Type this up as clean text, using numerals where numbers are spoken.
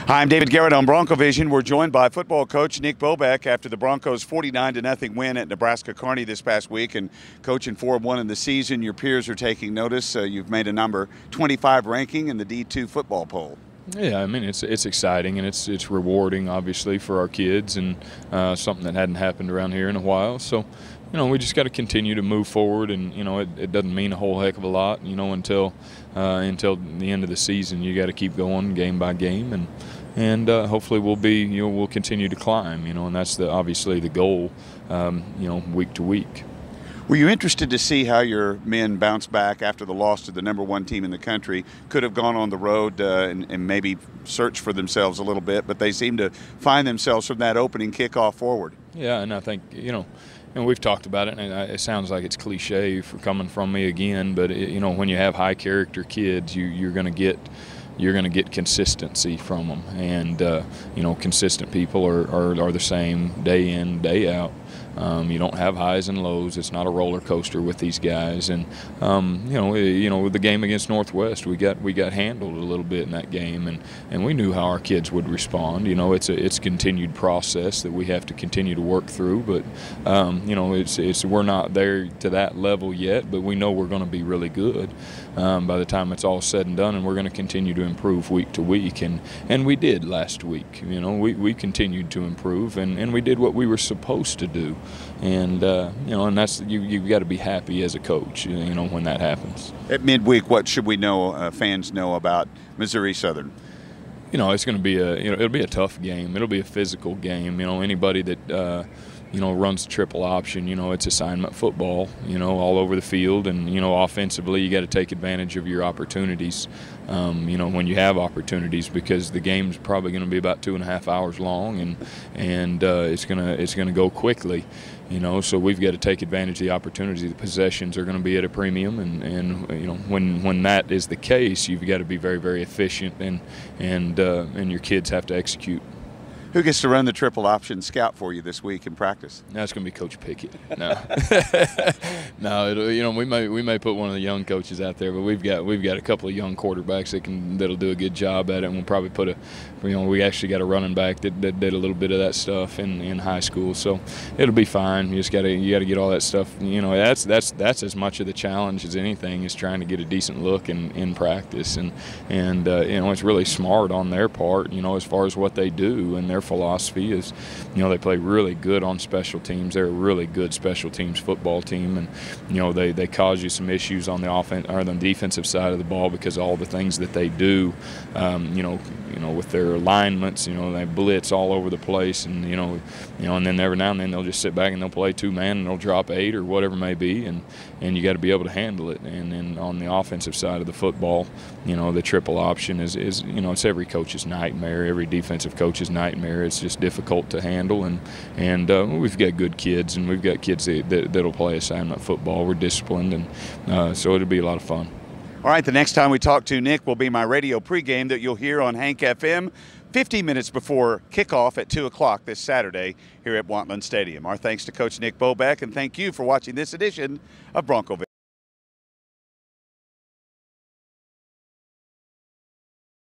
Hi, I'm David Garrett on Bronco Vision. We're joined by football coach Nick Bobeck after the Broncos' 49-0 win at Nebraska Kearney this past week. And coaching 4-1 in the season, your peers are taking notice. You've made a number 25 ranking in the D2 football poll. Yeah, I mean, it's exciting and it's rewarding, obviously, for our kids, and something that hadn't happened around here in a while. So, we just got to continue to move forward, and it doesn't mean a whole heck of a lot, until the end of the season. You got to keep going game by game, and hopefully we'll continue to climb, and that's obviously the goal, week to week. Were you interested to see how your men bounced back after the loss to the #1 team in the country? Could have gone on the road and maybe search for themselves a little bit, but they seem to find themselves from that opening kickoff forward. Yeah, and I think, and we've talked about it, and it sounds like it's cliche for coming from me again, but when you have high character kids, you're going to get consistency from them, and consistent people are the same day in, day out. You don't have highs and lows. It's not a roller coaster with these guys. And with the game against Northwest, we got handled a little bit in that game, and we knew how our kids would respond. It's a continued process that we have to continue to work through. But we're not there to that level yet, but we know we're going to be really good by the time it's all said and done, and we're going to continue to improve week to week. And we did last week. We continued to improve, and we did what we were supposed to do. And and that's you've got to be happy as a coach, when that happens. At midweek, what should we know, fans know about Missouri Southern? It's going to be it'll be a tough game. It'll be a physical game. Anybody that runs the triple option, it's assignment football, all over the field, and offensively you got to take advantage of your opportunities, when you have opportunities, because the game's probably going to be about 2.5 hours long, and it's gonna go quickly, so we've got to take advantage of the opportunity. The possessions are going to be at a premium, and when that is the case, you've got to be very, very efficient, and your kids have to execute. Who gets to run the triple option scout for you this week in practice? That's going to be Coach Pickett. No, no. We may put one of the young coaches out there, but we've got a couple of young quarterbacks that'll do a good job at it. And we'll probably put we actually got a running back that did a little bit of that stuff in high school, so it'll be fine. You got to get all that stuff. That's as much of the challenge as anything, is trying to get a decent look in practice, and it's really smart on their part, as far as what they do, and their philosophy is, they play really good on special teams. They're a really good special teams football team, and they cause you some issues on the offense or the defensive side of the ball because of all the things that they do, with their alignments. They blitz all over the place, and and then every now and then they'll just sit back and they'll play 2-man and they'll drop 8 or whatever it may be, and you got to be able to handle it. And then on the offensive side of the football, the triple option is it's every coach's nightmare, every defensive coach's nightmare. It's just difficult to handle, and we've got good kids, and we've got kids that'll play assignment football. We're disciplined, and so it'll be a lot of fun. All right, the next time we talk to Nick will be my radio pregame that you'll hear on Hank FM 15 minutes before kickoff at 2 o'clock this Saturday here at Wantland Stadium. Our thanks to Coach Nick Bobeck, and thank you for watching this edition of Bronco Vision.